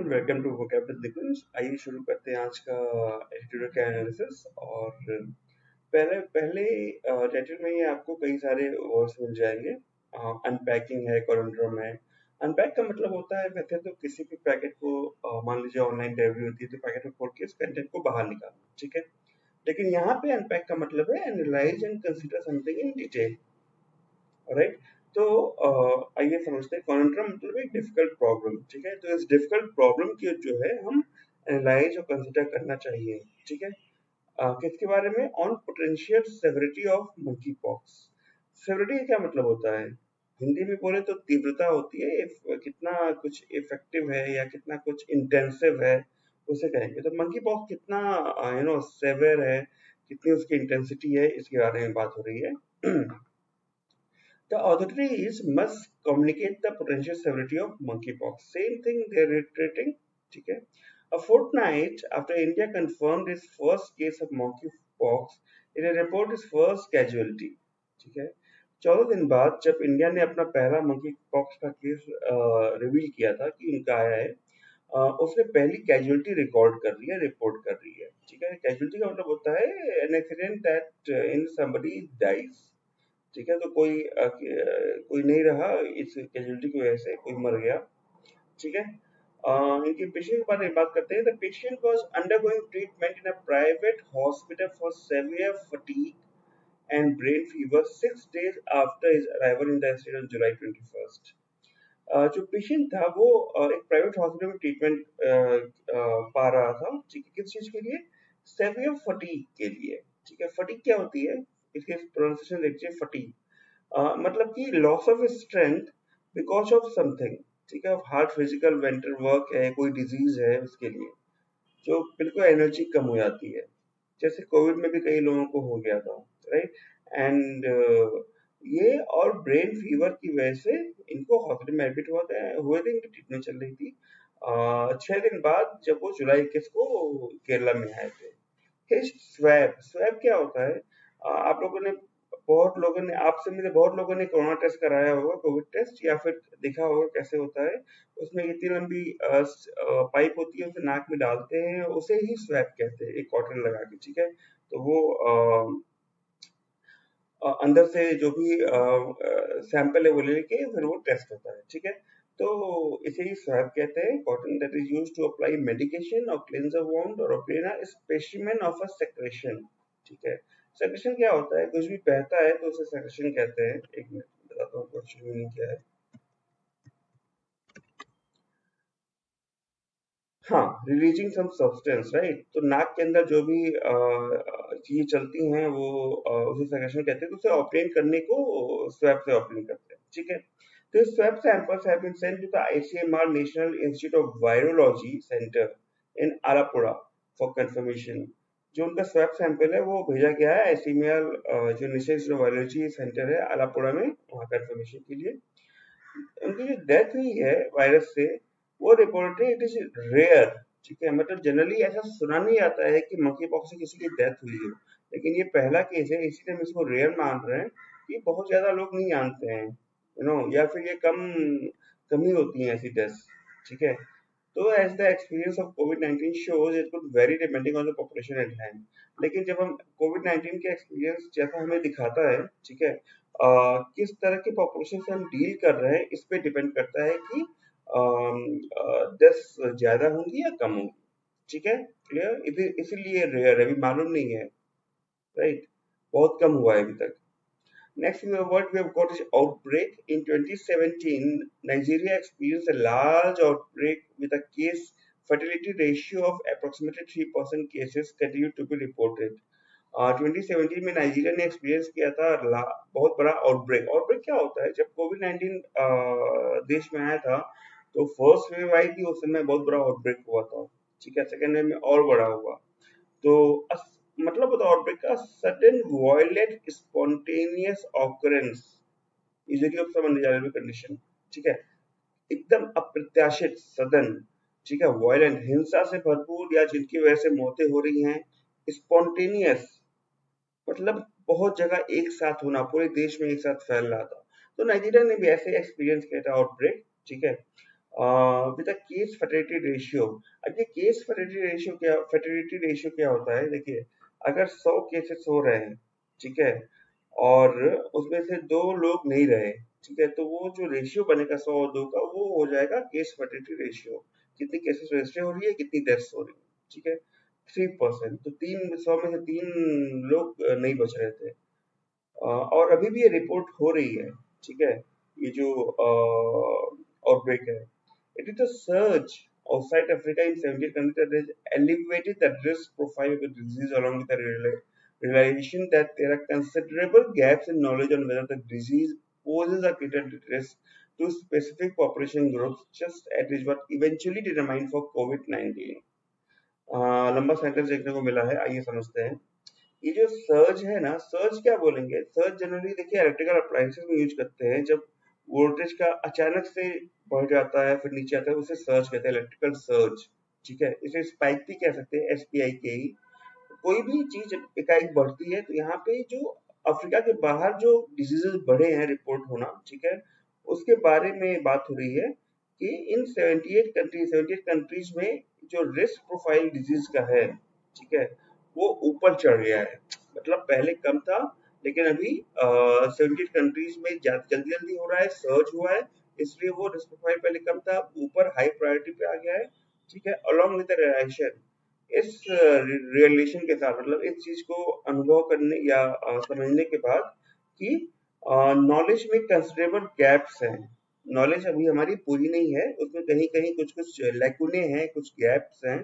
Everyone, welcome to vocabulary Digunj. आइए शुरू करते हैं आज का एटीट्यूड का एनालिसिस। और पहले पहले टाइटल में ही आपको कई सारे वर्ड्स मिल जाएंगे। अनपैकिंग है, कॉन्ड्रम है। अनपैक का मतलब होता है वैसे तो किसी भी पैकेट को मान लीजिए ऑनलाइन डिलीवरी होती है तो पैकेट को खोल के उस कंटेंट को बाहर निकालना, ठीक है। लेकिन यहाँ पे अनपैक का मतलब है analyse and consider something in detail, right. तो आइए समझते हैं। कॉन्ड्रम मतलब एक डिफिकल्ट प्रॉब्लम, ठीक है। तो इस डिफिकल्ट प्रॉब्लम की जो है हम एनालाइज और कंसीडर करना चाहिए, ठीक है। किसके बारे में? On potential severity of monkey pox. Severity का क्या मतलब होता है? हिंदी में बोले तो तीव्रता होती है, कितना कुछ इफेक्टिव है या कितना कुछ इंटेंसिव है, उसे कहेंगे। तो मंकी पॉक्स कितना सेवियर है, कितनी उसकी इंटेंसिटी है, इसके बारे में बात हो रही है। The authorities must communicate the potential severity of monkeypox. Same thing they're reiterating. ठीक है. A fortnight after India confirmed its first case of monkeypox, it reported its first casualty. ठीक है. 14 दिन बाद जब इंडिया ने अपना पहला मंकी पॉक्स का केस रिवील किया था कि उनका आया है, उसने पहली कैजुअलिटी रिकॉर्ड कर रही है, रिपोर्ट कर रही है, ठीक है। कैजुअलिटी का मतलब होता है an accident that in somebody dies, ठीक है। तो कोई नहीं रहा इस कैजुअलिटी की वजह से, कोई मर गया, ठीक है। इनके पेशेंट के बारे में बात करते हैं। The patient was undergoing treatment in a private hospital for severe fatigue and brain fever 6 days after his arrival in the state on July 21st। जो पेशेंट था वो एक प्राइवेट हॉस्पिटल में ट्रीटमेंट पा रहा था, ठीक है। किस चीज के लिए? सेवियर फटीग के लिए, ठीक है। फटीग क्या होती है? इसके प्रोनाउंसिएशन देखिए, फटीग मतलब कि loss of strength because of something, ठीक है। हार्ड फिजिकल मेंटल वर्क है, कोई डिजीज है, उसके लिए जो बिल्कुल एनर्जी कम हो जाती है। जैसे कोविड में भी कई लोगों को हो गया था, राइट। एंड ये और ब्रेन फीवर की वजह से इनको हॉस्पिटल में एडमिट हुए थे, इनकी ट्रीटमेंट चल रही थी। 6 दिन बाद जब वो जुलाई 21 को केरला में आए थे। स्वैब, स्वैब क्या होता है? आप लोगों ने बहुत लोगों ने आपसे में से बहुत लोगों ने कोरोना टेस्ट कराया होगा, कोविड टेस्ट, या फिर देखा होगा कैसे होता है। उसमें इतनी लंबी पाइप होती है, उसे नाक में डालते हैं, उसे ही स्वैब कहते हैं, एक कॉटन लगा के, ठीक है। तो वो अंदर से जो भी सैंपल है वो लेके फिर वो टेस्ट होता है, ठीक है। तो इसे ही स्वैब कहते हैं। Cotton that is used to apply medication और क्लींस अ वुंड और obtain a specimen of a secretion, ठीक है। सेक्रेशन क्या होता है? कुछ भी बहता है तो उसे सेक्रेशन कहते हैं। एक मिनट बताता हूँ क्वेश्चन मीनिंग क्या है। हाँ, रिलीजिंग सम सब्सटेंस, राइट। तो नाक के अंदर जो भी चीजें चलती हैं वो उसे सेक्रेशन कहते हैं। तो उसे ऑब्टेन करने को स्वैब से ऑब्टेन करते हैं, ठीक है। तो swab samples have been sent to the ICMR national institute of virology centre in Alappuzha for confirmation. जो उनका स्वैब सैंपल है वो भेजा गया है आईसीएमआर, जो national institute of virology centre है आलापुरा में, वहाँ कंफर्मेशन के लिए। उनकी जो डेथ हुई है वायरस से, वो रिपोर्टेड इट इज रेयर, ठीक है। मतलब जनरली ऐसा सुना नहीं आता है कि मंकी पॉक्स से किसी की डेथ हुई हो, लेकिन ये पहला केस है, इसीलिए हम इसको रेयर मान रहे हैं कि बहुत ज्यादा लोग नहीं जानते हैं, या फिर ये कम ही होती हैं ऐसी डेथ, ठीक है। तो एज द एक्सपीरियंस ऑफ कोविड-19 shows it could vary depending on the population at hand. लेकिन जब हम कोविड-19 के एक्सपीरियंस जैसा हमें दिखाता है, ठीक है, किस तरह की पॉपुलेशन से हम डील कर रहे हैं, इस पे डिपेंड करता है कि डेथ्स ज्यादा होंगी या कम होंगी, ठीक है। क्लियर? इसीलिए रेयर है, अभी मालूम नहीं है, राइट। बहुत कम हुआ है अभी तक। Next, what we have got is outbreak. In 2017, Nigeria experienced a large outbreak with a case fatality ratio of approximately 3% cases continue to be reported. 2017 में नाइजीरिया ने एक्सपीरियंस किया था बहुत बड़ा आउटब्रेक। आउटब्रेक क्या होता है? जब कोविड-19 देश में आया था तो फर्स्ट वेव आई थी, उस समय बहुत बड़ा आउटब्रेक हुआ था, ठीक है। सेकेंड वेव में और बड़ा हुआ। तो मतलब होता है आउटब्रेक का sudden violent spontaneous occurrence usually of some undesirable condition, ठीक है। एकदम अप्रत्याशित, सदन, ठीक है, वायलेंट, हिंसा से भरपूर या जिनकी वजह से मौतें हो रही हैं। स्पॉन्टेनियस मतलब बहुत जगह एक साथ होना, पूरे देश में एक साथ फैल रहा था। तो नाइजीरिया ने भी ऐसे एक्सपीरियंस किया था आउटब्रेक, ठीक है। With a case fertility ratio. अब ये केस फर्टिलिटी रेशियो क्या होता है? देखिए, अगर 100 केसेस हो रहे हैं, ठीक है, और उसमें से 2 लोग नहीं रहे, ठीक है, तो वो जो रेशियो बनेगा 100 और 2 का, वो हो जाएगा केस फर्टिलिटी रेशियो। कितनी केसेस रजिस्टर हो रही है, कितनी डेथ्स हो रही है, ठीक है, 3%। तो 100 में से 3 लोग नहीं बच रहे थे। और अभी भी ये रिपोर्ट हो रही है, ठीक है, ये जो आउटब्रेक है। It is a surge outside Africa in 70 countries that has elevated the risk profile of the disease along with the realization that there are considerable gaps in knowledge on whether the disease poses a greater risk to specific population groups, just as is what eventually determined for COVID-19। लंबा sentence देखने को मिला है, आइए समझते हैं। ये जो सर्ज है ना, सर्ज क्या बोलेंगे? सर्ज जनरली देखिए इलेक्ट्रिकल अप्लायंसेस में यूज करते हैं, जब वोल्टेज का अचानक से बढ़ जाता है फिर नीचे आता है, उसे सर्ज कहते हैं, इलेक्ट्रिकल सर्ज, ठीक है। इसे स्पाइक भी कह सकते हैं, SPIKE। कोई भी चीज एकाएक बढ़ती है, तो यहाँ पे जो अफ्रीका के बाहर जो डिजीजेस बढ़े हैं रिपोर्ट होना, ठीक है, उसके बारे में बात हो रही है कि इन 78 कंट्रीज में जो रिस्क प्रोफाइल डिजीज का है, ठीक है, वो ऊपर चढ़ गया है। मतलब पहले कम था, लेकिन अभी 78 कंट्रीज में जल्दी जल्दी हो रहा है, सर्च हुआ है, इसलिए वो रिस्क प्रोफाइल पहले कम था, ऊपर हाई प्रायोरिटी पे आ गया है, ठीक है। अलोंग विद रिलेशन, इस रियलेशन के साथ, मतलब इस चीज को अनुभव करने या समझने के बाद कि नॉलेज में कंसिडरेबल गैप्स हैं। नॉलेज अभी हमारी पूरी नहीं है, उसमें कहीं कहीं कुछ कुछ लैकुने हैं, कुछ गैप्स हैं,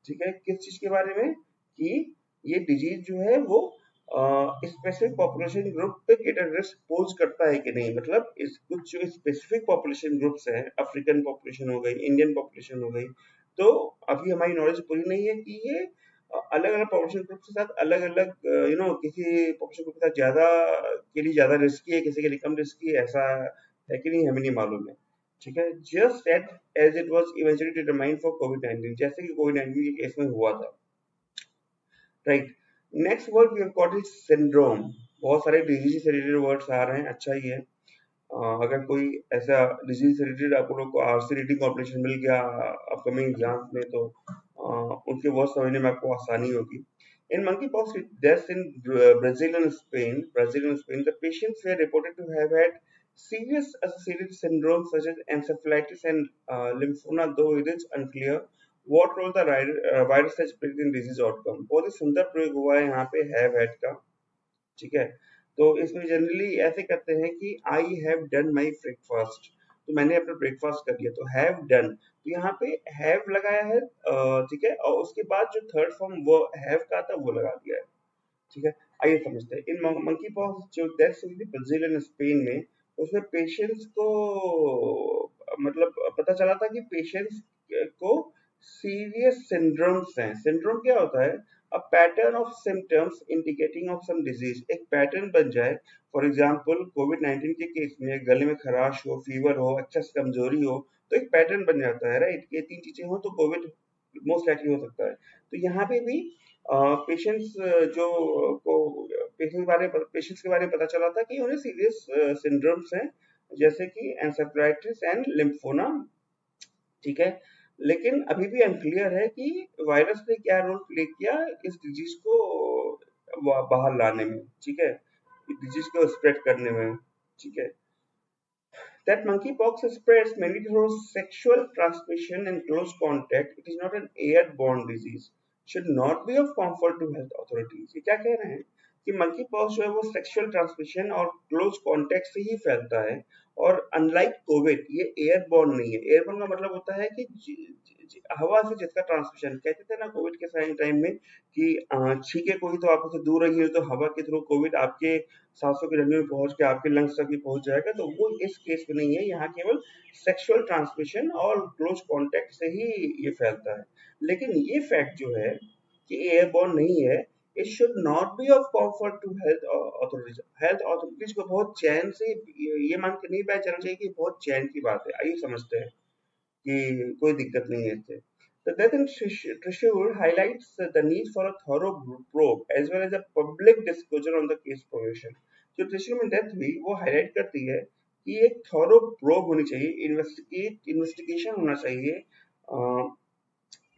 ठीक है। किस चीज के बारे में? कि ये डिजीज जो है वो स्पेसिफिक पॉपुलेशन ग्रुप पे ग्रेटर रिस्क पोज करता है कि नहीं। मतलब इस कुछ जो स्पेसिफिक पॉपुलेशन ग्रुप्स हैं, अफ्रीकन पॉपुलेशन हो गई, इंडियन पॉपुलेशन हो गई, तो अभी हमारी नॉलेज पूरी नहीं है कि ये अलग अलग पॉपुलेशन ग्रुप के साथ अलग अलग, किसी पॉपुलेशन ग्रुप के साथ ज्यादा के लिए ज्यादा रिस्की है, किसी के लिए कम रिस्की है, ऐसा है कि नहीं, हमें नहीं मालूम है, ठीक है। Just as it was eventually determined for कोविड-19, जैसे कि कोविड-19 के केस में हुआ था, right. Next word we have got is syndrome. बहुत सारे डिजीज से रिलेटेड वर्ड्स आ रहे हैं, अच्छा ही है। अगर कोई ऐसा डिजीज से रिलेटेड आप लोग को आरसी रीडिंग कॉम्पिटिशन मिल गया अपकमिंग एग्जाम्स में, तो उनके वर्ड समझने में आपको आसानी होगी। इन monkeypox deaths in Brazil and Spain, the patients were reported to have had serious associated syndromes such as encephalitis and lymphoma, though it is unclear what role the virus has played in disease outcome। बहुत ही सुंदर प्रयोग हुआ है यहाँ पे have had का, ठीक है। तो इसमें जनरली ऐसे करते हैं कि I have done my breakfast, तो मैंने अपना ब्रेकफास्ट कर लिया, तो हैव डन, तो यहाँ पे हैव लगाया है, ठीक है, और उसके बाद जो थर्ड फॉर्म वो हैव का था वो लगा दिया है, ठीक है। आइए समझते हैं। इन मंकी पॉक्स जो डेथ्स हुई थी ब्राजील एंड स्पेन में, उसमें पेशेंट्स को मतलब पता चला था कि पेशेंट्स को सीरियस सिंड्रोम्स हैं। सिंड्रोम क्या होता है? A pattern of symptoms indicating of some disease, एक पैटर्न बन जाए। फॉर एग्जांपल कोविड-19 के केस में गले में खराश हो, फीवर हो, अच्छा से कमजोरी हो, तो एक पैटर्न बन जाता है, राइट। ये 3 चीजें हो तो कोविड मोस्ट लाइकली हो सकता है। तो यहाँ पे भी पेशेंट्स जो को पेशेंट्स के बारे में पता चला था कि उन्हें सीरियस सिंड्रोम्स हैं, जैसे कि एंसेफ्लाइटिस एंड लिम्फोमा, ठीक है। लेकिन अभी भी अनक्लियर है कि वायरस ने क्या रोल प्ले किया इस डिजीज को बाहर लाने में, ठीक है, इस डिजीज को स्प्रेड करने में, ठीक है। That monkeypox spreads mainly through sexual transmission and close contact. It is not an airborne disease. Should not be of comfort to health authorities। ये क्या कह रहे हैं कि मंकी पॉक्स जो है वो सेक्सुअल ट्रांसमिशन और क्लोज कांटेक्ट से ही फैलता है, और अनलाइक कोविड ये एयरबॉर्न नहीं है। एयरबॉर्न का मतलब होता है कि हवा से जिसका ट्रांसमिशन, कहते थे ना कोविड के टाइम में कि छींके कोई तो आपसे दूर रही है, तो हवा के थ्रू कोविड आपके सांसों की नलियों में पहुंच के आपके लंग्स तक भी पहुंच जाएगा। तो वो इस केस में नहीं है, यहाँ केवल सेक्सुअल ट्रांसमिशन और क्लोज कांटेक्ट से ही ये फैलता है। लेकिन ये फैक्ट जो है कि एयरबॉर्न नहीं है, it should not be of comfort to health authorities. Health authorities को बहुत चैन से ये मान के नहीं बैठ जाना चाहिए कि बहुत चैन की बात है। आइए समझते हैं कि कोई दिक्कत नहीं है इससे। The death in Trishul highlights the need for a thorough probe as well as a public disclosure on the case progression। जो त्रिशूल में डेथ हुई वो हाईलाइट करती है कि एक थॉरो प्रोब होनी चाहिए, इन्वेस्टिगेशन होना चाहिए,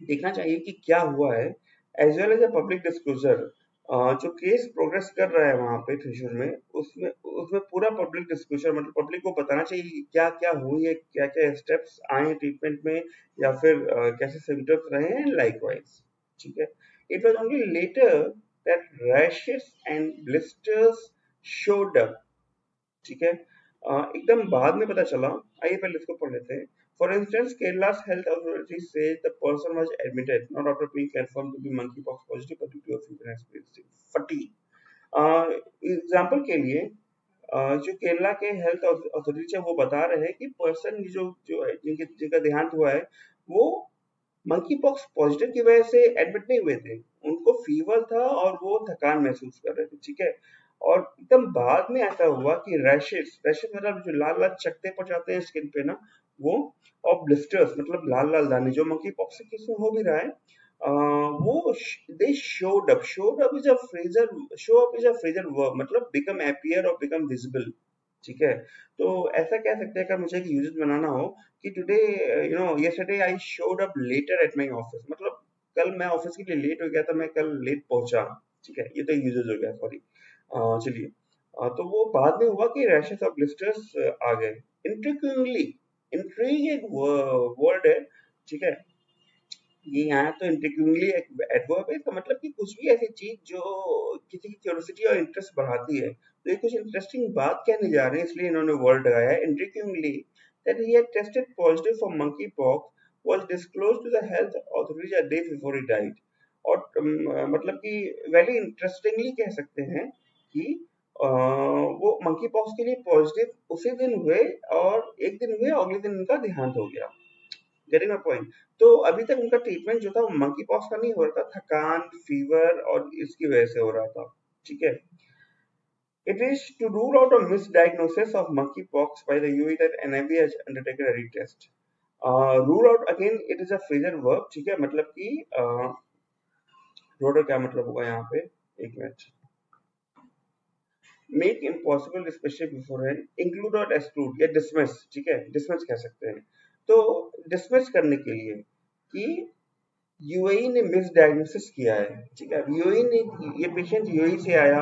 देखना चाहिए कि क्या हुआ है, as well as a public disclosure. जो केस प्रोग्रेस कर रहा है वहां पे त्रिशूर में, उसमें उसमें पूरा पब्लिक डिस्क्लोजर, मतलब पब्लिक को बताना चाहिए कि क्या क्या हुई है, क्या क्या स्टेप्स आए हैं ट्रीटमेंट में, या फिर कैसे सिम्टम्स रहे हैं, लाइक वाइज। ठीक है। It was only later that rashes and blisters showed up. ठीक है। एकदम बाद में पता चला। आइए पहले इसको पढ़ लेते हैं। For instance, Kerala's health authorities say the person was admitted not after being confirmed to be monkeypox positive but due to a fever and experiencing fatigue। Example के लिए, जो केरला के हेल्थ अथॉरिटीज है वो बता रहे हैं कि पर्सन जो जो जिनका देहांत हुआ है, वो मंकी पॉक्स पॉजिटिव की वजह से एडमिट नहीं हुए थे। उनको फीवर था और वो थकान महसूस कर रहे थे। ठीक है। और एकदम बाद में ऐसा हुआ कि रैशेस रैशेस मतलब जो लाल लाल चकते पड़ जाते हैं स्किन पे ना, वो, और ब्लिस्टर्स मतलब लाल लाल दाने, जो मंकी पॉक्स से किसी हो भी रहा है, वो they showed up is a Fraser, show up is a Fraser verb, मतलब बिकम अपीयर और बिकम विजिबल। ठीक है। तो ऐसा कह सकते हैं, अगर मुझे एक यूजेज बनाना हो कि today, yesterday I showed up later at my office, मतलब कल मैं ऑफिस के लिए लेट हो गया था, मैं कल लेट पहुंचा। ठीक है, ये तो यूजेज हो गया, सॉरी। चलिए। तो वो बाद में हुआ कि रैशेस और ब्लिस्टर्स आ गए। इंट्रिग्यूइंगली, इंट्रिग एक वर्ड है। ठीक है। ये यहाँ तो इंट्रिग्यूइंगली एक एडवर्ब है, इसका मतलब कि कुछ भी ऐसी चीज जो किसी की क्यूरियोसिटी और इंटरेस्ट बढ़ाती है। तो ये कुछ इंटरेस्टिंग बात कहने जा रहे हैं, इसलिए इन्होंने वर्ड लगाया है intriguingly. That he had tested positive for monkeypox was disclosed to the health authorities a day before he died. और मतलब कि वेरी इंटरेस्टिंगली कह सकते हैं कि वो मंकी पॉक्स के लिए पॉजिटिव उसी दिन हुए, और एक दिन हुए, अगले दिन उनका देहांत हो गया। Getting my point. तो अभी तक उनका ट्रीटमेंट जो था वो मंकी पॉक्स का नहीं हो रहा था, थकान, फीवर और इसकी वजह से हो रहा था। ठीक है। It is to rule out a misdiagnosis of monkeypox by the UAE that NIB has undertaken a retest. Rule out again, it is a phrasal verb। ठीक है, मतलब कि rule out क्या मतलब होगा यहाँ पे, एक minute. Make impossible specially beforehand, include और एक्सक्लूड या डिसमिस। ठीक है, डिसमिस कह सकते हैं। तो डिसमिस करने के लिए कि यूएई ने मिस डायग्नोसिस किया है। ठीक है, यूएई ने, ये पेशेंट यूएई से आया,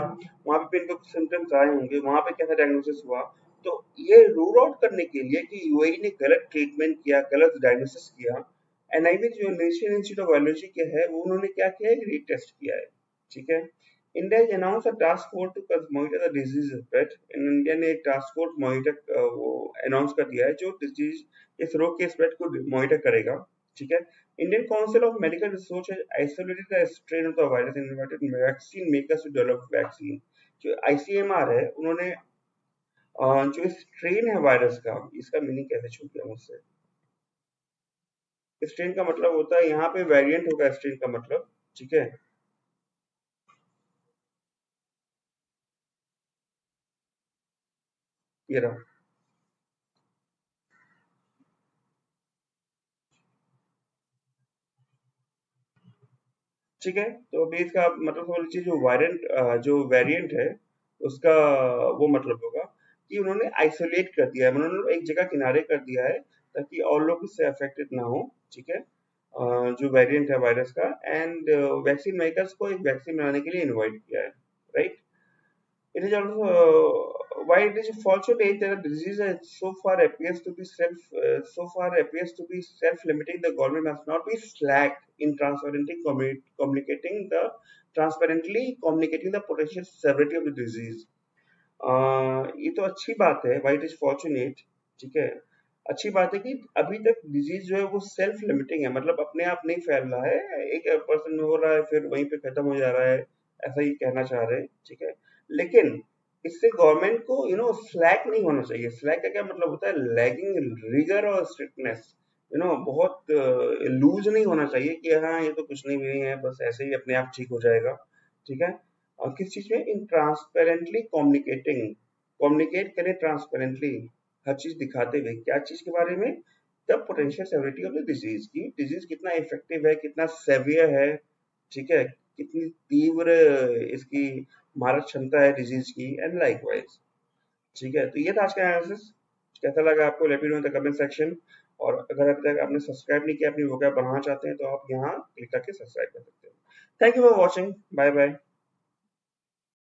वहां पे इनको कुछ सिम्टम्स आए होंगे, वहां पे कैसा डायग्नोसिस हुआ। तो ये रूल आउट करने के लिए कि यूएई ने गलत ट्रीटमेंट किया, गलत डायग्नोसिस किया, एनआईवी जो नेशनल इंस्टीट्यूट ऑफ बायोलॉजी के है, वो उन्होंने क्या किया है, रीटेस्ट किया है। ठीक है। India has announced a task force to monitor the disease spread। India ने एक टास्क फोर्स मॉनिटर वो अनाउंस कर दिया है, जो डिजीज, इस रोग के स्प्रेड को मॉनिटर करेगा। ठीक है। Indian Council of Medical Research has isolated the strain of the virus and invited vaccine makers to develop vaccine। जो ICMR है, उन्होंने जो स्ट्रेन है वायरस का, इसका मीनिंग कैसे छूट गया मुझसे। स्ट्रेन का मतलब होता है, यहाँ पे वेरिएंट होगा स्ट्रेन का मतलब। ठीक है। ये रहा। ठीक है। तो अभी इसका मतलब समझ लीजिए, जो वायरेंट जो वेरिएंट है, उसका वो मतलब होगा कि उन्होंने आइसोलेट कर दिया है, उन्होंने एक जगह किनारे कर दिया है, ताकि और लोग इससे अफेक्टेड ना हो। ठीक है। जो वेरिएंट है वायरस का, एंड वैक्सीन मेकर्स को एक वैक्सीन बनाने के लिए इनवाइट किया है। Right. It is also, why it is false to say that the disease so far appears to be self-limiting. The government must not be slack in transparently communicating the potential severity of the disease। ये तो अच्छी बात है, why it is fortunate। ठीक है। अच्छी बात है कि अभी तक डिजीज जो है वो सेल्फ लिमिटिंग है, मतलब अपने आप नहीं फैल रहा है, एक पर्सन में हो रहा है फिर वहीं पे खत्म हो जा रहा है, ऐसा ही कहना चाह रहे हैं। ठीक है। लेकिन इससे गवर्नमेंट को स्लैक नहीं होना चाहिए। स्लैक का क्या मतलब होता है, लैगिंग रिगर और स्ट्रिक्टनेस। बहुत लूज नहीं होना चाहिए कि हाँ ये तो कुछ नहीं है, बस ऐसे ही अपने आप ठीक हो जाएगा। ठीक है। और किस चीज में, इन ट्रांसपेरेंटली कम्युनिकेटिंग, कम्युनिकेट करें ट्रांसपेरेंटली, हर चीज दिखाते हुए। क्या चीज के बारे में, the potential severity of the disease, की डिजीज कितना इफेक्टिव है, कितना सेवियर है। ठीक है। कितनी तीव्र इसकी मारक क्षमता है डिजीज की, एंड लाइक वाइज। ठीक है। तो ये था आज का एनालिसिस। कैसा लगा आपको let me know in the comment section. और अगर अभी तक आपने सब्सक्राइब नहीं किया, अपनी वोकैब बढ़ाना चाहते हैं, तो आप यहाँ क्लिक करके सब्सक्राइब कर सकते हैं। Thank you for watching. Bye bye.